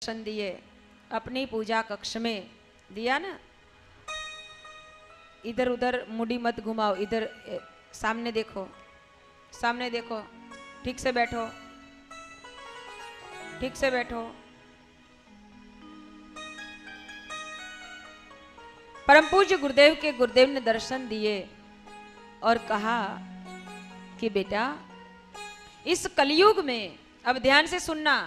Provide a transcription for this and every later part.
दर्शन दिए अपनी पूजा कक्ष में, दिया ना। इधर उधर मुड़ी मत घुमाओ, इधर सामने देखो, सामने देखो, ठीक से बैठो, ठीक से बैठो। परम पूज्य गुरुदेव के गुरुदेव ने दर्शन दिए और कहा कि बेटा इस कलयुग में, अब ध्यान से सुनना,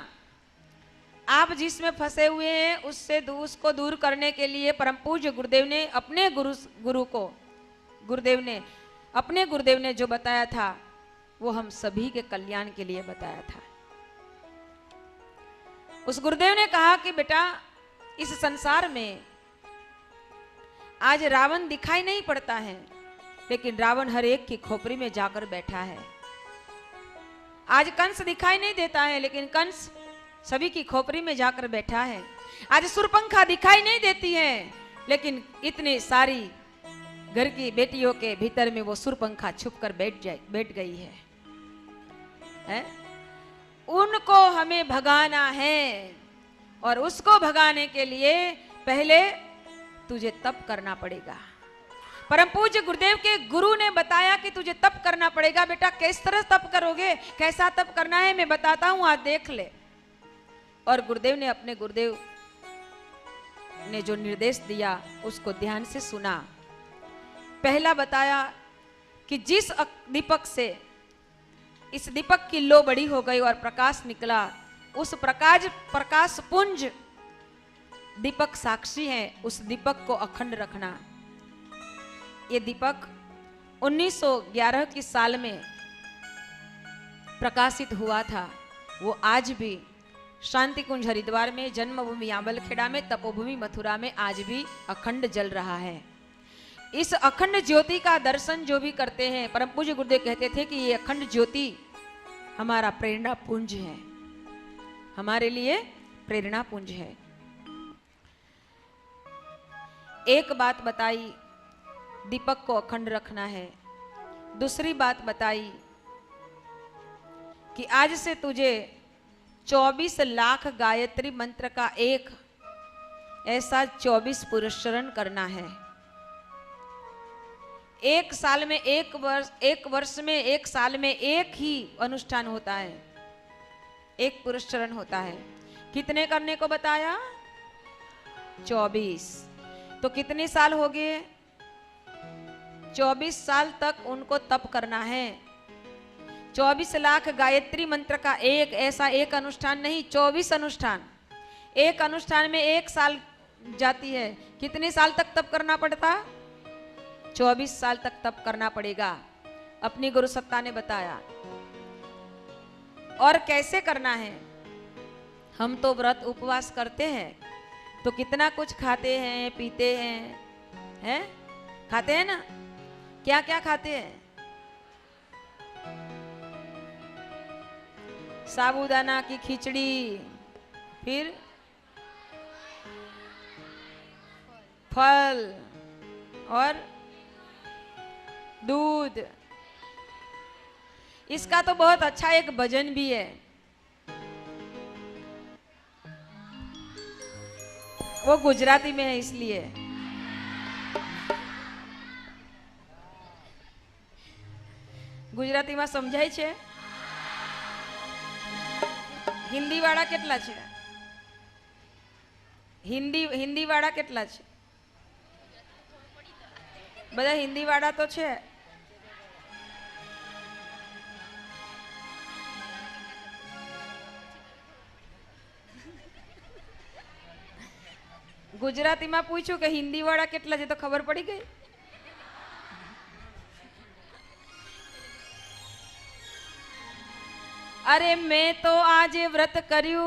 आप जिसमें फंसे हुए हैं उसको दूर करने के लिए परम पूज्य गुरुदेव ने अपने गुरुदेव ने जो बताया था वो हम सभी के कल्याण के लिए बताया था। उस गुरुदेव ने कहा कि बेटा इस संसार में आज रावण दिखाई नहीं पड़ता है, लेकिन रावण हर एक की खोपड़ी में जाकर बैठा है। आज कंस दिखाई नहीं देता है, लेकिन कंस सभी की खोपड़ी में जाकर बैठा है। आज सुरपंखा दिखाई नहीं देती है, लेकिन इतनी सारी घर की बेटियों के भीतर में वो सुरपंखा छुपकर बैठ गई है? उनको हमें भगाना है, और उसको भगाने के लिए पहले तुझे तप करना पड़ेगा। परम पूज्य गुरुदेव के गुरु ने बताया कि तुझे तप करना पड़ेगा। बेटा किस तरह तप करोगे, कैसा तप करना है मैं बताता हूं, आज देख ले। और गुरुदेव ने अपने गुरुदेव ने जो निर्देश दिया उसको ध्यान से सुना। पहला बताया कि जिस दीपक से इस दीपक की लो बड़ी हो गई और प्रकाश निकला, उस प्रकाश पुंज दीपक साक्षी है, उस दीपक को अखंड रखना। ये दीपक 1911 की साल में प्रकाशित हुआ था। वो आज भी शांति कुंज हरिद्वार में, जन्मभूमि आंबलखेड़ा में, तपोभूमि मथुरा में आज भी अखंड जल रहा है। इस अखंड ज्योति का दर्शन जो भी करते हैं, परम पूज्य गुरुदेव कहते थे कि ये अखंड ज्योति हमारा प्रेरणा पुंज है, हमारे लिए प्रेरणा पुंज है। एक बात बताई, दीपक को अखंड रखना है। दूसरी बात बताई कि आज से तुझे 24 लाख गायत्री मंत्र का एक ऐसा 24 पुरस्चरण करना है। एक साल में एक वर्ष में एक साल में एक ही अनुष्ठान होता है, एक पुरस्चरण होता है। कितने करने को बताया? 24। तो कितने साल हो गए? 24 साल तक उनको तप करना है। 24 लाख गायत्री मंत्र का एक ऐसा एक अनुष्ठान नहीं, 24 अनुष्ठान। एक अनुष्ठान में एक साल जाती है। कितने साल तक तप करना पड़ता? 24 साल तक तप करना पड़ेगा, अपनी गुरु सत्ता ने बताया। और कैसे करना है? हम तो व्रत उपवास करते हैं तो कितना कुछ खाते हैं, पीते हैं, खाते हैं ना? क्या क्या खाते हैं? साबूदाना की खिचड़ी, फिर फल और दूध। इसका तो बहुत अच्छा एक भजन भी है, वो गुजराती में है इसलिए। गुजराती में समझाय छे? हिंदी वाला केटला छे? हिंदी वाला केटला छे? बधा हिंदी वाला तो छे। गुजराती में पूछू कि हिंदी वाला केटला छे तो खबर पड़ी गई। अरे मैं तो आज व्रत कर्यू,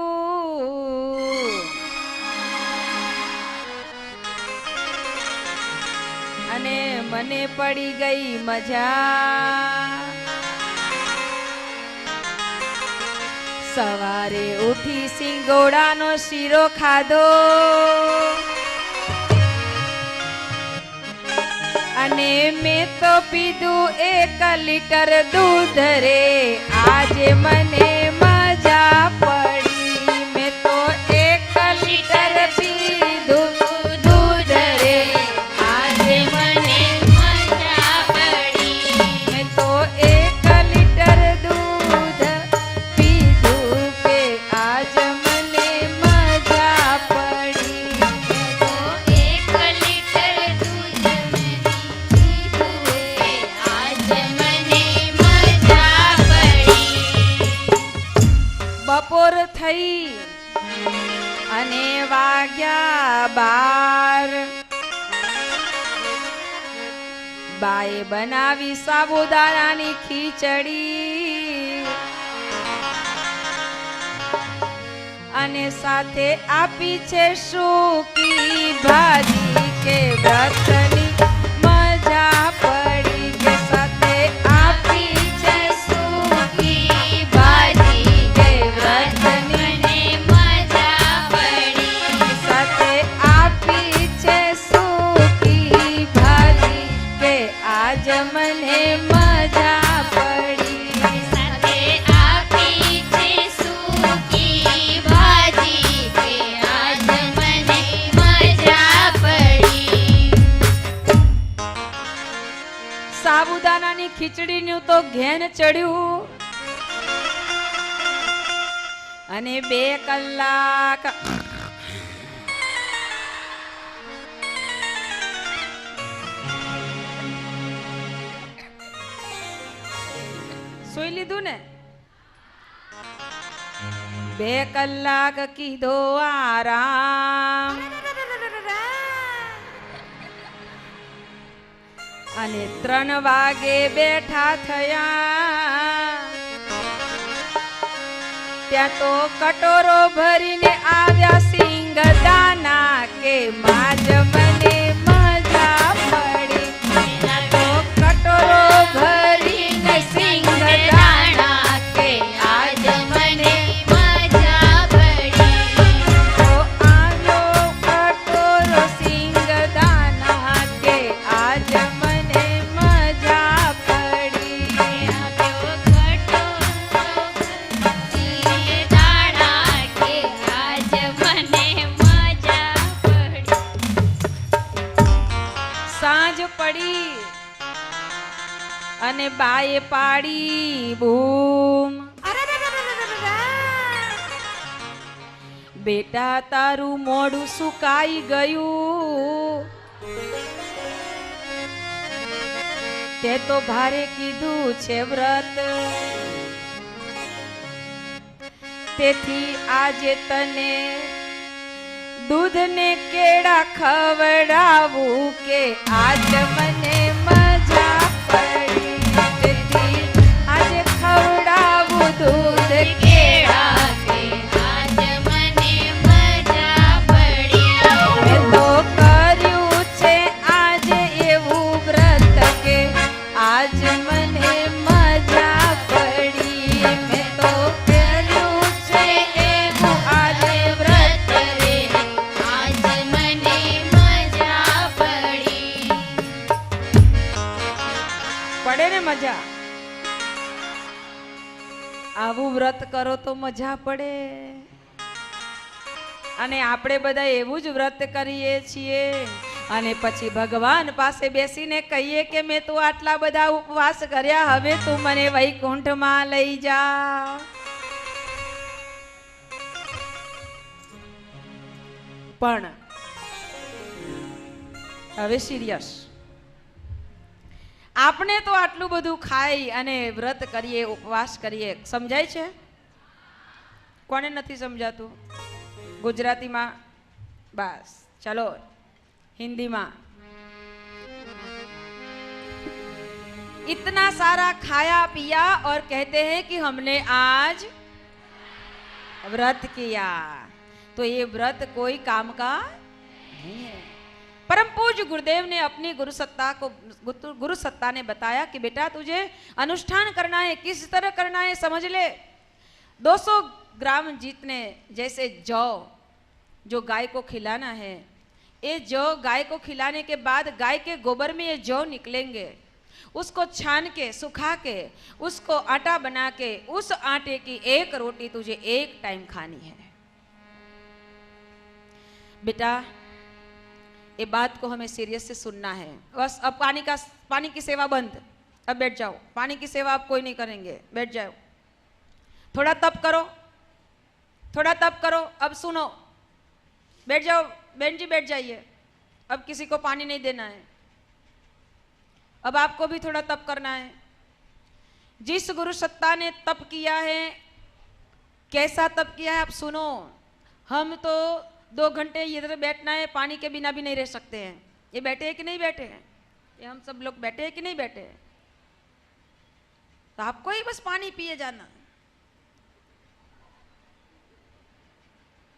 अने मने पड़ी गई मजा। सवारे उठी सिंगोड़ानो शीरो खाधो, अने मैं तो पीधू 1 लीटर दूध रे, आज मने मजा पड़ी। मैं तो 1 વાગ્યા 12 બાએ બનાવી સાબુદાણાની ખીચડી અને સાથે આપી છે સૂકી ભાજી કે વ્રતની મજા પડી કે સાથે આપી છે સૂકી ભાજી કે વ્રતની મજા પડી સાથે આપી છે સૂકી ભાજી કે આજ મને મજા પડી સાથે આપી છે સૂકી ભાજી કે આજ મને મજા પડી સાબુદાનાની ખીચડીનું તો ઘેન ચડ્યું અને 2 કલાક સોઈ લીધું ને 2 કલાક કીધો આરામ અને 3 વાગે બેઠા થયા ત્યાં તો કટોરો ભરીને આવ્યા સિંગદાના કે માજ મને મજા પડી ત્યાં તો કટોરો ભરીને સિંગદાણા કે આજ મને મજા પડી તો આવ્યો કટોરો સિંગદાના કે આજ મને મજા પડી આવ્યો કટોરો સિંગદાણા કે આજ મને મજા પડી સાંજ પડી અને બાએ પાડી બૂમ બેટા તારું મોઢું સુકાઈ ગયું તે તો ભારે કીધું છે વ્રત તેથી આજે તને दूध ने केड़ा खवड़ावू के आज मने मजा पड़ी तेती आज खवड़ावू दूध केड़ा के आज मने मजा पड़ी मैं तो कर्यू छे आज एवू व्रत के आज मने मजा पड़ी मैं तो कर्यू छे एवू आज व्रत रे आज मने मजा पड़ी पड़े ने मजा आवू व्रत करो तो मजा पड़े અને આપણે બધા એવું જ વ્રત કરીએ છીએ અને પછી ભગવાન પાસે બેસીને કહીએ કે મેં તો આટલા બધા ઉપવાસ કર્યા હવે તું મને વૈકુંઠમાં લઈ જા પણ હવે સિરિયસ આપણે તો આટલું બધું ખાઈ અને વ્રત કરીએ ઉપવાસ કરીએ સમજાય છે કોને નથી સમજાતું गुजराती माँ बस चलो हिंदी माँ इतना सारा खाया पिया और कहते हैं कि हमने आज व्रत किया तो ये व्रत कोई काम का नहीं है परम पूज्य गुरुदेव ने अपनी गुरु सत्ता ने बताया कि बेटा तुझे अनुष्ठान करना है किस तरह करना है समझ ले 200 ग्राम जीतने जैसे जौ जो गाय को खिलाना है ये जौ गाय को खिलाने के बाद गाय के गोबर में ये जौ निकलेंगे उसको छान के सुखा के उसको आटा बना के उस आटे की एक रोटी तुझे एक टाइम खानी है बेटा ये बात को हमें सीरियस से सुनना है बस अब पानी की सेवा बंद अब बैठ जाओ पानी की सेवा अब कोई नहीं करेंगे बैठ जाओ थोड़ा तप करो थोड़ा तप करो अब सुनो बैठ जाओ बहन जी बैठ जाइए अब किसी को पानी नहीं देना है अब आपको भी थोड़ा तप करना है जिस गुरु सत्ता ने तप किया है कैसा तप किया है आप सुनो हम तो 2 घंटे इधर बैठना है, पानी के बिना भी नहीं रह सकते हैं। ये बैठे हैं कि नहीं बैठे हैं? ये हम सब लोग बैठे हैं कि नहीं बैठे हैं? तो आपको ही बस पानी पिए जाना।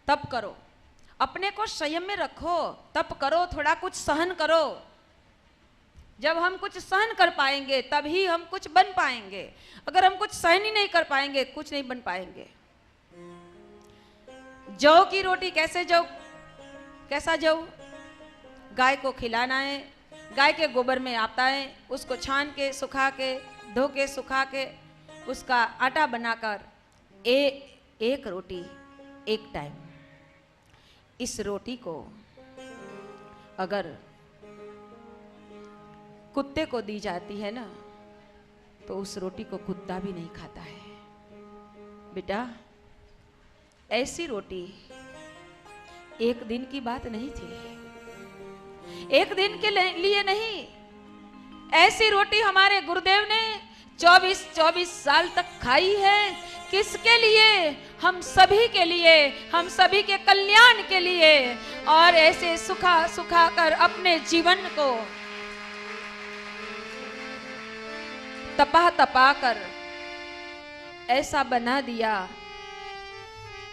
तप करो, अपने को संयम में रखो, तप करो, थोड़ा कुछ सहन करो। जब हम कुछ सहन कर पाएंगे तभी हम कुछ बन पाएंगे। अगर हम कुछ सहन ही नहीं कर पाएंगे कुछ नहीं बन पाएंगे। जौ की रोटी कैसे जौ, कैसा जौ? गाय को खिलाना है, गाय के गोबर में आता है, उसको छान के सुखा के धो के सुखा के उसका आटा बनाकर एक रोटी एक टाइम। इस रोटी को अगर कुत्ते को दी जाती है ना तो उस रोटी को कुत्ता भी नहीं खाता है। बेटा ऐसी रोटी एक दिन की बात नहीं थी, एक दिन के लिए नहीं। ऐसी रोटी हमारे गुरुदेव ने 24 साल तक खाई है। किसके लिए? हम सभी के लिए, हम सभी के कल्याण के लिए। और ऐसे सुखा सुखा कर अपने जीवन को तपा तपा कर ऐसा बना दिया।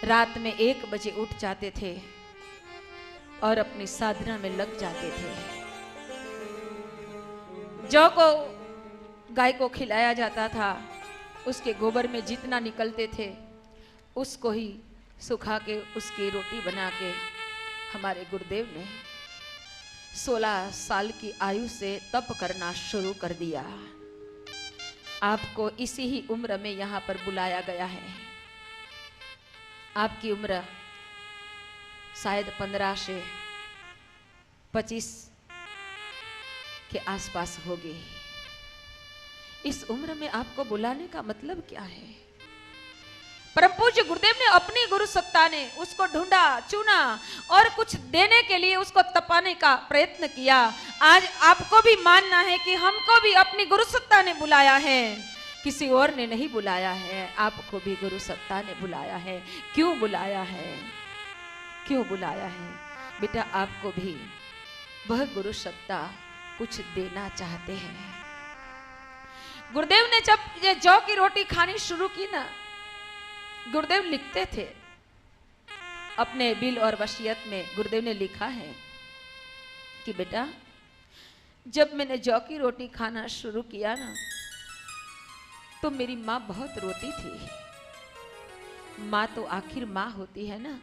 रात में 1 बजे उठ जाते थे और अपनी साधना में लग जाते थे। जौ को गाय को खिलाया जाता था, उसके गोबर में जितना निकलते थे उसको ही सुखा के उसकी रोटी बना के हमारे गुरुदेव ने 16 साल की आयु से तप करना शुरू कर दिया। आपको इसी ही उम्र में यहाँ पर बुलाया गया है। आपकी उम्र शायद 15 से 25 के आसपास होगी। इस उम्र में आपको बुलाने का मतलब क्या है? परम पूज्य गुरुदेव ने अपनी गुरु सत्ता ने उसको ढूंढा चुना और कुछ देने के लिए उसको तपाने का प्रयत्न किया। आज आपको भी मानना है कि हमको भी अपनी गुरु सत्ता ने बुलाया है, किसी और ने नहीं बुलाया है। आपको भी गुरु सत्ता ने बुलाया है। क्यों बुलाया है? क्यों बुलाया है? बेटा आपको भी वह गुरु सत्ता कुछ देना चाहते हैं। गुरुदेव ने जब ये जौ की रोटी खानी शुरू की ना, गुरुदेव लिखते थे अपने बिल और वसीयत में। गुरुदेव ने लिखा है कि बेटा जब मैंने जौ की रोटी खाना शुरू किया ना तो मेरी माँ बहुत रोती थी। माँ तो आखिर माँ होती है ना।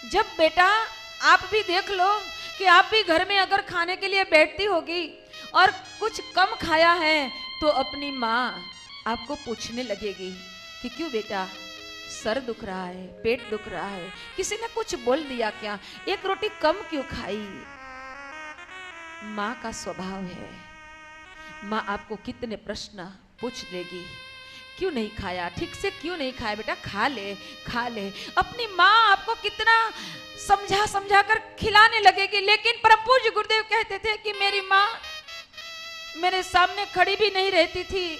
जब बेटा आप भी देख लो कि आप भी घर में अगर खाने के लिए बैठती होगी और कुछ कम खाया है तो अपनी माँ आपको पूछने लगेगी कि क्यों बेटा, सर दुख रहा है, पेट दुख रहा है, किसी ने कुछ बोल दिया क्या, एक रोटी कम क्यों खाई? माँ का स्वभाव है। माँ आपको कितने प्रश्न पूछ लेगी। क्यों नहीं खाया, ठीक से क्यों नहीं खाया बेटा, खा ले खा ले। अपनी माँ आपको कितना समझा समझा कर खिलाने लगेगी। लेकिन परम पूज्य गुरुदेव कहते थे कि मेरी माँ मेरे सामने खड़ी भी नहीं रहती थी,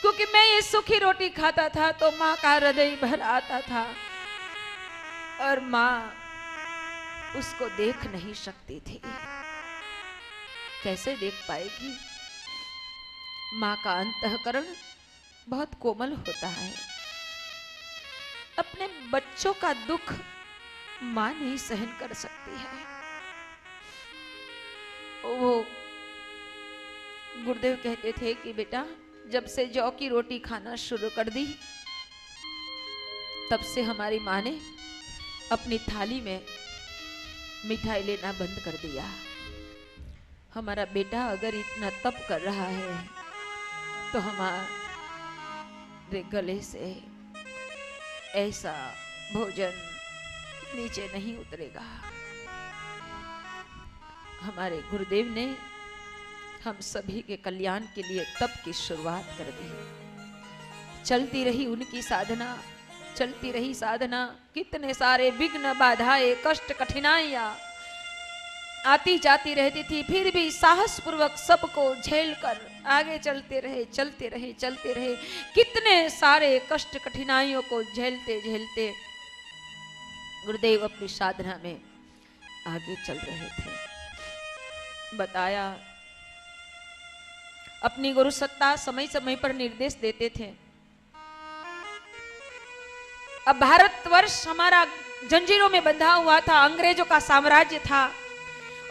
क्योंकि मैं ये सूखी रोटी खाता था तो माँ का हृदय भर आता था और माँ उसको देख नहीं सकती थी। कैसे देख पाएगी? माँ का अंतःकरण बहुत कोमल होता है। अपने बच्चों का दुख माँ नहीं सहन कर सकती है। वो गुरुदेव कहते थे कि बेटा जब से जौ की रोटी खाना शुरू कर दी तब से हमारी माँ ने अपनी थाली में मिठाई लेना बंद कर दिया। हमारा बेटा अगर इतना तप कर रहा है तो हमारे गले से ऐसा भोजन नीचे नहीं उतरेगा। हमारे गुरुदेव ने हम सभी के कल्याण के लिए तप की शुरुआत कर दी। चलती रही उनकी साधना, चलती रही साधना। कितने सारे विघ्न, बाधाएं, कष्ट, कठिनाइयां आती जाती रहती थी, फिर भी साहस पूर्वक सबको झेल कर आगे चलते रहे, चलते रहे, चलते रहे। कितने सारे कष्ट, कठिनाइयों को झेलते झेलते गुरुदेव अपनी साधना में आगे चल रहे थे। बताया अपनी गुरु सत्ता समय समय पर निर्देश देते थे। अब भारतवर्ष हमारा जंजीरों में बंधा हुआ था, अंग्रेजों का साम्राज्य था,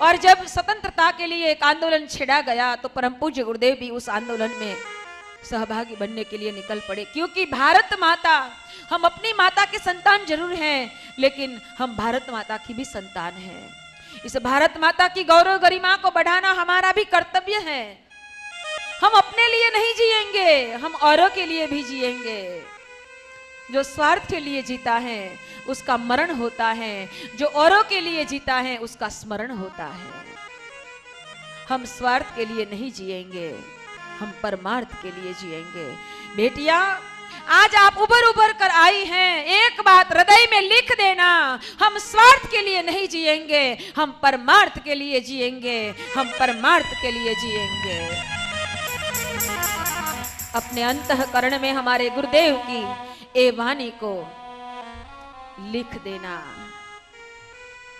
और जब स्वतंत्रता के लिए एक आंदोलन छेड़ा गया तो परम पूज्य गुरुदेव भी उस आंदोलन में सहभागी बनने के लिए निकल पड़े। क्योंकि भारत माता, हम अपनी माता के संतान जरूर हैं, लेकिन हम भारत माता की भी संतान हैं। इस भारत माता की गौरव गरिमा को बढ़ाना हमारा भी कर्तव्य है। हम अपने लिए नहीं जिएंगे, हम औरों के लिए भी जिएंगे। जो स्वार्थ के लिए जीता है उसका मरण होता है, जो औरों के लिए जीता है उसका स्मरण होता है। हम स्वार्थ के लिए नहीं जिएंगे, हम परमार्थ के लिए जिएंगे। बेटियां, आज आप उभर उभर कर आई हैं, एक बात हृदय में लिख देना, हम स्वार्थ के लिए नहीं जिएंगे, हम परमार्थ के लिए जिएंगे, हम परमार्थ के लिए जिएंगे। अपने अंतःकरण में हमारे गुरुदेव की ए वाणी को लिख देना,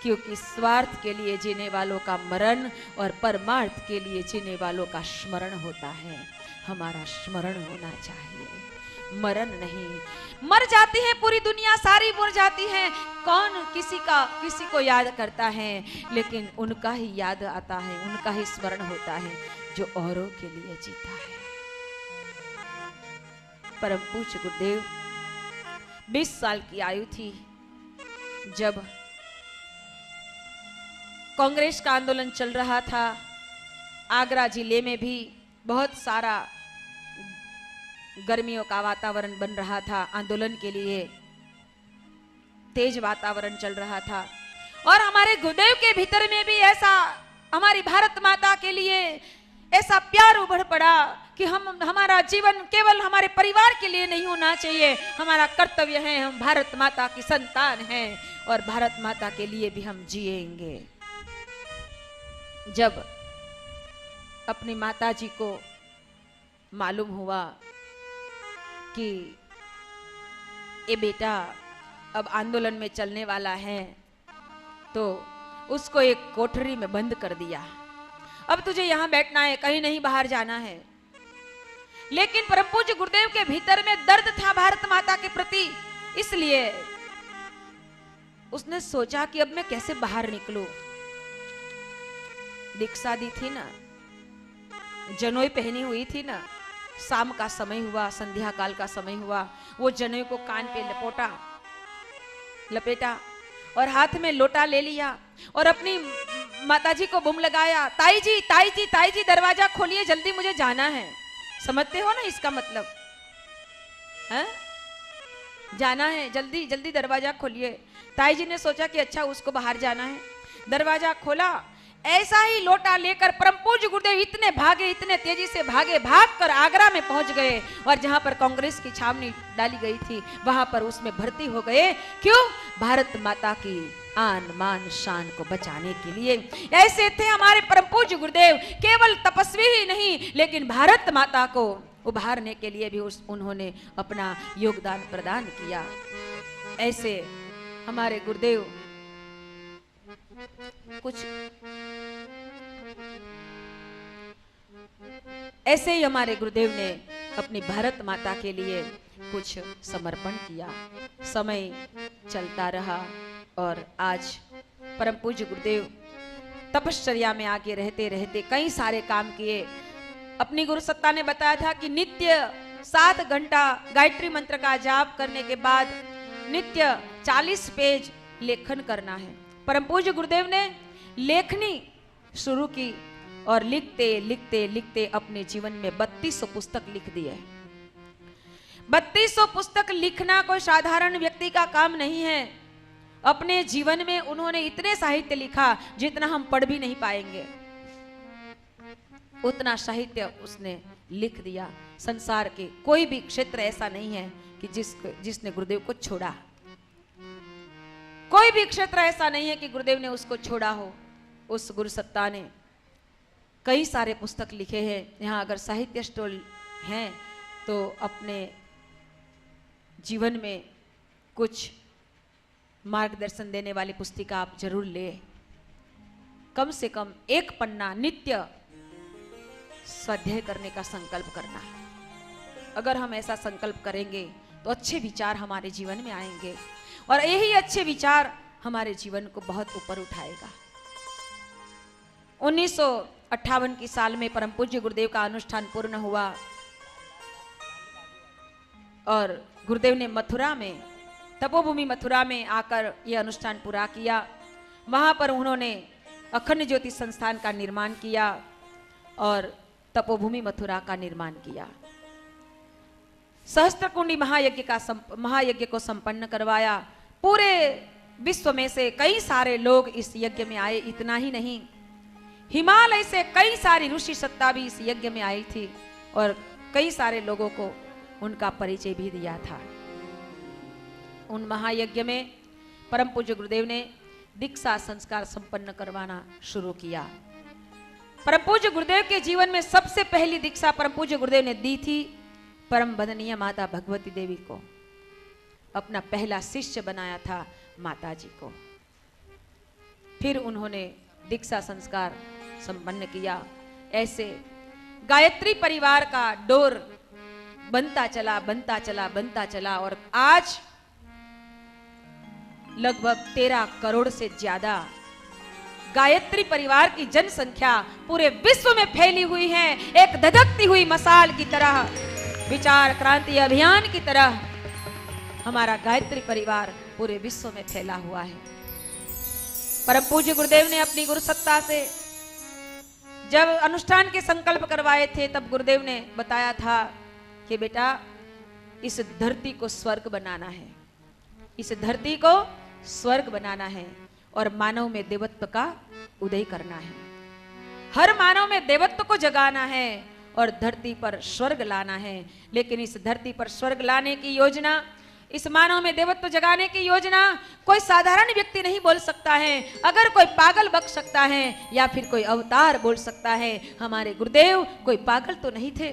क्योंकि स्वार्थ के लिए जीने वालों का मरण और परमार्थ के लिए जीने वालों का स्मरण होता है। हमारा स्मरण होना चाहिए, मरण नहीं। मर जाती है पूरी दुनिया, सारी मर जाती है, कौन किसी को याद करता है, लेकिन उनका ही याद आता है, उनका ही स्मरण होता है जो औरों के लिए जीता है। परम पूज्य गुरुदेव 20 साल की आयु थी जब कांग्रेस का आंदोलन चल रहा था। आगरा जिले में भी बहुत सारा गर्मियों का वातावरण बन रहा था, आंदोलन के लिए तेज वातावरण चल रहा था, और हमारे गुरुदेव के भीतर में भी ऐसा, हमारी भारत माता के लिए ऐसा प्यार उभर पड़ा कि हमारा जीवन केवल हमारे परिवार के लिए नहीं होना चाहिए, हमारा कर्तव्य है, हम भारत माता की संतान हैं और भारत माता के लिए भी हम जिएंगे। जब अपनी माता जी को मालूम हुआ कि ये बेटा अब आंदोलन में चलने वाला है, तो उसको एक कोठरी में बंद कर दिया। अब तुझे यहां बैठना है, कहीं नहीं बाहर जाना है। लेकिन परम पूज्य गुरुदेव के भीतर में दर्द था भारत माता के प्रति, इसलिए उसने सोचा कि अब मैं कैसे बाहर निकलूं। दीक्षा दी थी ना, जनोई पहनी हुई थी ना, शाम का समय हुआ, संध्या काल का समय हुआ, वो जनोई को कान पे लपेटा और हाथ में लोटा ले लिया और अपनी माताजी को बुम लगाया, ताई जी ताई जी ताई जी दरवाजा खोलिए, जल्दी मुझे जाना है। समझते हो ना इसका मतलब है? जाना है, जल्दी जल्दी दरवाजा खोलिए। ताई जी ने सोचा कि अच्छा उसको बाहर जाना है, दरवाजा खोला। ऐसा ही लोटा लेकर परम पूज्य गुरुदेव इतने भागे, इतने तेजी से भागे, भागकर आगरा में पहुंच गए और जहां पर कांग्रेस की छावनी डाली गई थी वहां पर उसमें भर्ती हो गए। क्यों? भारत माता की आन मान शान को बचाने के लिए। ऐसे थे हमारे परम पूज्य गुरुदेव, केवल तपस्वी ही नहीं लेकिन भारत माता को उभारने के लिए भी उन्होंने अपना योगदान प्रदान किया। ऐसे हमारे गुरुदेव ऐसे ही हमारे गुरुदेव ने अपनी भारत माता के लिए कुछ समर्पण किया। समय चलता रहा और आज परम पूज्य गुरुदेव तपश्चर्या में आगे रहते रहते कई सारे काम किए। अपनी गुरु सत्ता ने बताया था कि नित्य 7 घंटा गायत्री मंत्र का जाप करने के बाद नित्य 40 पेज लेखन करना है। परम पूज्य गुरुदेव ने लेखनी शुरू की और लिखते लिखते लिखते अपने जीवन में 3200 पुस्तक लिख दिए। 3200 पुस्तक लिखना कोई साधारण व्यक्ति का काम नहीं है। अपने जीवन में उन्होंने इतने साहित्य लिखा जितना हम पढ़ भी नहीं पाएंगे, उतना साहित्य उसने लिख दिया। संसार के कोई भी क्षेत्र ऐसा नहीं है कि जिसने गुरुदेव को छोड़ा। कोई भी क्षेत्र ऐसा नहीं है कि गुरुदेव ने उसको छोड़ा हो। उस गुरु सत्ता ने कई सारे पुस्तक लिखे हैं। यहाँ अगर साहित्य स्टॉल हैं तो अपने जीवन में कुछ मार्गदर्शन देने वाली पुस्तिका आप जरूर ले। कम से कम एक पन्ना नित्य स्वाध्याय करने का संकल्प करना। अगर हम ऐसा संकल्प करेंगे तो अच्छे विचार हमारे जीवन में आएंगे और यही अच्छे विचार हमारे जीवन को बहुत ऊपर उठाएगा। 1958 की साल में परम पूज्य गुरुदेव का अनुष्ठान पूर्ण हुआ और गुरुदेव ने मथुरा में, तपोभूमि मथुरा में आकर यह अनुष्ठान पूरा किया। वहां पर उन्होंने अखंड ज्योति संस्थान का निर्माण किया और तपोभूमि मथुरा का निर्माण किया। सहस्त्रकुंडी महायज्ञ को संपन्न करवाया। पूरे विश्व में से कई सारे लोग इस यज्ञ में आए। इतना ही नहीं, हिमालय से कई सारी ऋषि सत्ता भी इस यज्ञ में आई थी और कई सारे लोगों को उनका परिचय भी दिया था। उन महायज्ञ में परम पूज्य गुरुदेव ने दीक्षा संस्कार संपन्न करवाना शुरू किया। परम पूज्य गुरुदेव के जीवन में सबसे पहली दीक्षा परम पूज्य गुरुदेव ने दी थी परम वंदनीय माता भगवती देवी को। अपना पहला शिष्य बनाया था माता जी को। फिर उन्होंने दीक्षा संस्कार संपन्न किया। ऐसे गायत्री परिवार का डोर बनता चला और आज लगभग 13 करोड़ से ज्यादा गायत्री परिवार की जनसंख्या पूरे विश्व में फैली हुई है। एक धधकती हुई मशाल की तरह, विचार क्रांति अभियान की तरह हमारा गायत्री परिवार पूरे विश्व में फैला हुआ है। परम पूज्य गुरुदेव ने अपनी गुरु सत्ता से जब अनुष्ठान के संकल्प करवाए थे तब गुरुदेव ने बताया था कि बेटा इस धरती को स्वर्ग बनाना है, इस धरती को स्वर्ग बनाना है और मानव में देवत्व का उदय करना है। हर मानव में देवत्व को जगाना है और धरती पर स्वर्ग लाना है। लेकिन इस धरती पर स्वर्ग लाने की योजना, इस मानव में देवत्व जगाने की योजना कोई साधारण व्यक्ति नहीं बोल सकता है। अगर कोई पागल बक सकता है या फिर कोई अवतार बोल सकता है। हमारे गुरुदेव कोई पागल तो नहीं थे,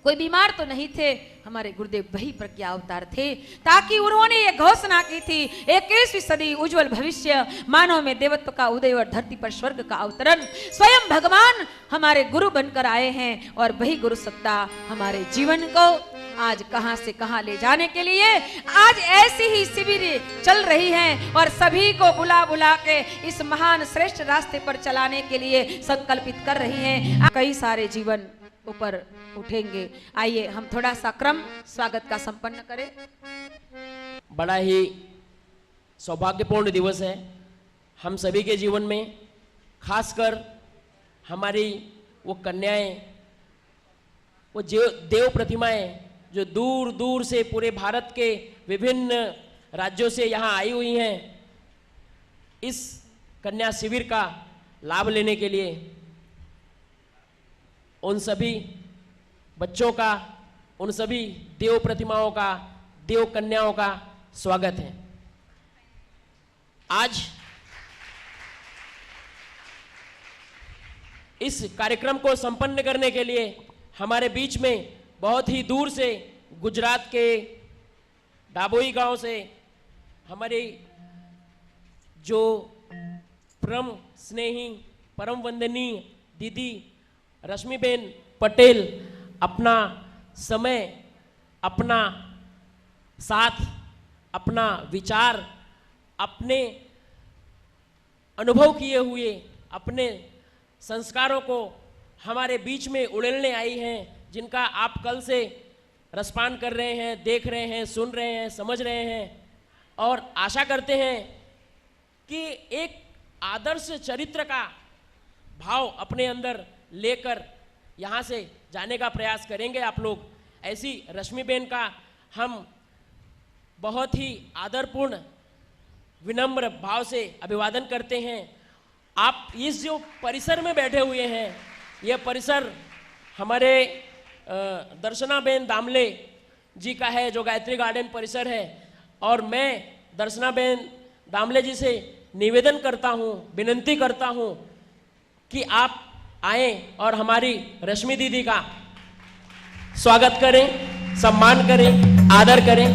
कोई बीमार तो नहीं थे। हमारे गुरुदेव वही प्रज्ञा अवतार थे, ताकि उन्होंने ये घोषणा की थी 21वीं सदी उज्जवल भविष्य, मानव में देवत्व का उदय और धरती पर स्वर्ग का अवतरण। स्वयं भगवान हमारे गुरु बनकर आए हैं और वही गुरु सत्ता हमारे जीवन को आज कहां से कहां ले जाने के लिए आज ऐसी ही शिविर चल रही है और सभी को बुला बुला के इस महान श्रेष्ठ रास्ते पर चलाने के लिए संकल्पित कर रही हैं। कई सारे जीवन ऊपर उठेंगे। आइए हम थोड़ा सा क्रम स्वागत का संपन्न करें। बड़ा ही सौभाग्यपूर्ण दिवस है हम सभी के जीवन में, खासकर हमारी वो कन्याएं, वो देव प्रतिमाएं जो दूर दूर से पूरे भारत के विभिन्न राज्यों से यहाँ आई हुई हैं, इस कन्या शिविर का लाभ लेने के लिए उन सभी बच्चों का, उन सभी देव प्रतिमाओं का, देव कन्याओं का स्वागत है। आज इस कार्यक्रम को संपन्न करने के लिए हमारे बीच में बहुत ही दूर से गुजरात के डाबोई गांव से हमारी जो परम स्नेही, परम वंदनीय दीदी रश्मिबेन पटेल अपना समय, अपना साथ, अपना विचार, अपने अनुभव किए हुए अपने संस्कारों को हमारे बीच में उड़ेलने आई हैं, जिनका आप कल से रसपान कर रहे हैं, देख रहे हैं, सुन रहे हैं, समझ रहे हैं और आशा करते हैं कि एक आदर्श चरित्र का भाव अपने अंदर लेकर यहाँ से जाने का प्रयास करेंगे आप लोग। ऐसी रश्मिबेन का हम बहुत ही आदरपूर्ण विनम्र भाव से अभिवादन करते हैं। आप इस जो परिसर में बैठे हुए हैं, यह परिसर हमारे दर्शनाबेन दामले जी का है, जो गायत्री गार्डन परिसर है। और मैं दर्शनाबेन दामले जी से निवेदन करता हूँ, विनंती करता हूँ कि आप आए और हमारी रश्मि दीदी का स्वागत करें, सम्मान करें, आदर करें।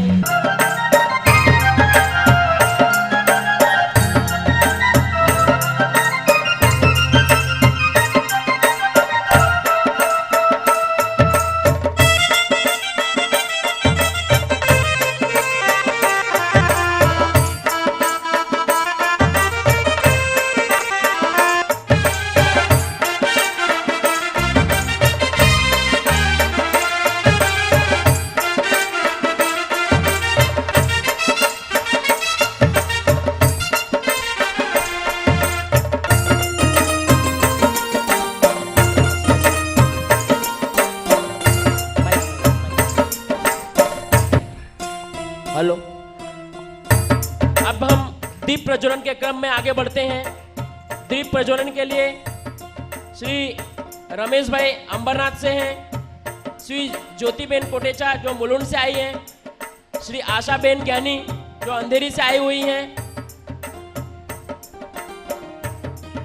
दीप प्रज्वलन के क्रम में आगे बढ़ते हैं। दीप प्रज्वलन के लिए श्री रमेश भाई अंबरनाथ से हैं, श्री ज्योतिबेन कोटेचा जो मुलुंड से आई हैं, श्री आशाबेन ज्ञानी जो अंधेरी से आई हुई हैं,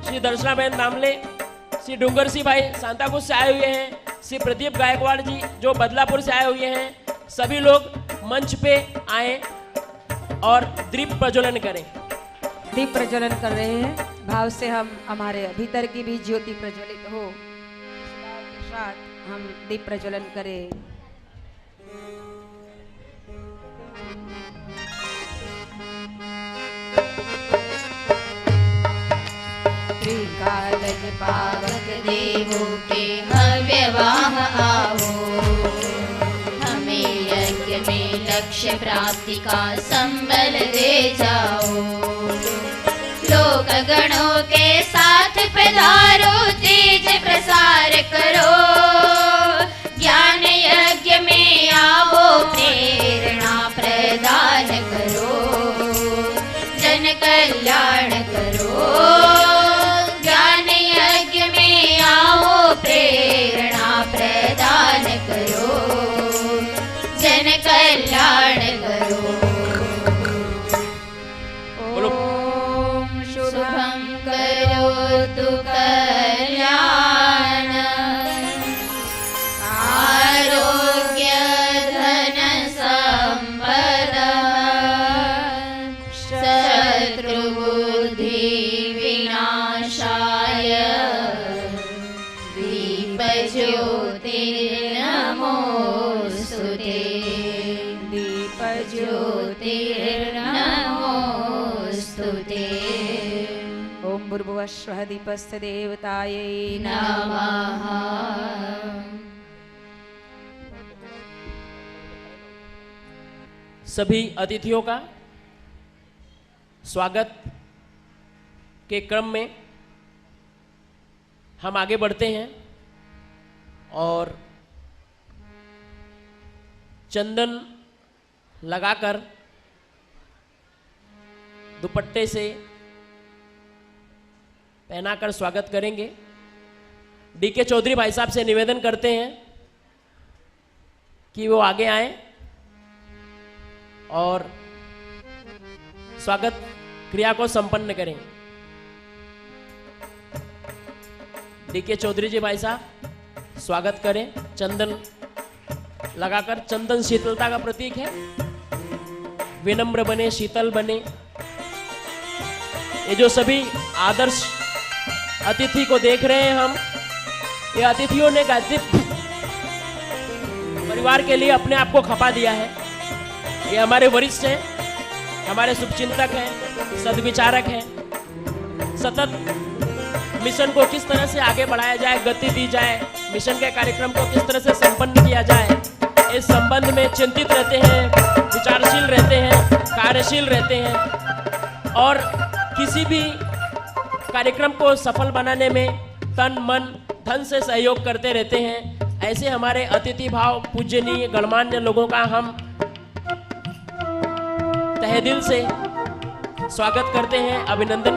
श्री दर्शनाबेन नामले, श्री डूंगर सिंह भाई सांताक्रूज से आए हुए हैं, श्री प्रदीप गायकवाड़ जी जो बदलापुर से आए हुए हैं। सभी लोग मंच पे आए और दीप प्रज्वलन करें। दीप प्रज्वलन कर रहे हैं, भाव से हम हमारे भीतर की भी ज्योति प्रज्वलित हो, इस भाव के साथ हम दीप प्रज्वलन करें। त्रिकालज पावक देवों के हव्यवाह आओ, हमें यज्ञ में लक्ष्य प्राप्ति का संबल दे जाओ। लोक गणों के साथ पधारो, तेज प्रसार करो, ज्ञान यज्ञ में आओ, प्रेरणा प्रदान करो, जन कल्याण करो। ज्ञान यज्ञ में आओ, प्रेरणा प्रदान करो, जन कल्याण करो। ओम शुभं करोतु कल्याण, आरोग्य धन संपदा, शत्रुबुद्धि विनाशाय, दीप ज्योतिर्नमोस्तुते, दीप ज्योतिर्नमोस्तुते। ओम भूर्भुवः स्वः दीपस्य देवतायै नमः। सभी अतिथियों का स्वागत के क्रम में हम आगे बढ़ते हैं और चंदन लगाकर दुपट्टे से पहनाकर स्वागत करेंगे। डीके चौधरी भाई साहब से निवेदन करते हैं कि वो आगे आएं और स्वागत क्रिया को संपन्न करें। डीके चौधरी जी भाई साहब स्वागत करें। चंदन लगाकर, चंदन शीतलता का प्रतीक है, विनम्र बने, शीतल बने। ये जो सभी आदर्श अतिथि को देख रहे हैं हम, ये अतिथियों ने गायत्री परिवार के लिए अपने आप को खपा दिया है। ये हमारे वरिष्ठ हैं, हमारे शुभचिंतक हैं, सद्विचारक हैं। सतत मिशन को किस तरह से आगे बढ़ाया जाए, गति दी जाए, मिशन के कार्यक्रम को किस तरह से संपन्न किया जाए, इस संबंध में चिंतित रहते हैं, विचारशील रहते हैं, कार्यशील रहते हैं और किसी भी कार्यक्रम को सफल बनाने में तन मन धन से सहयोग करते रहते हैं। ऐसे हमारे अतिथि भाव पूजनीय गणमान्य लोगों का हम तहे दिल से स्वागत करते हैं, अभिनंदन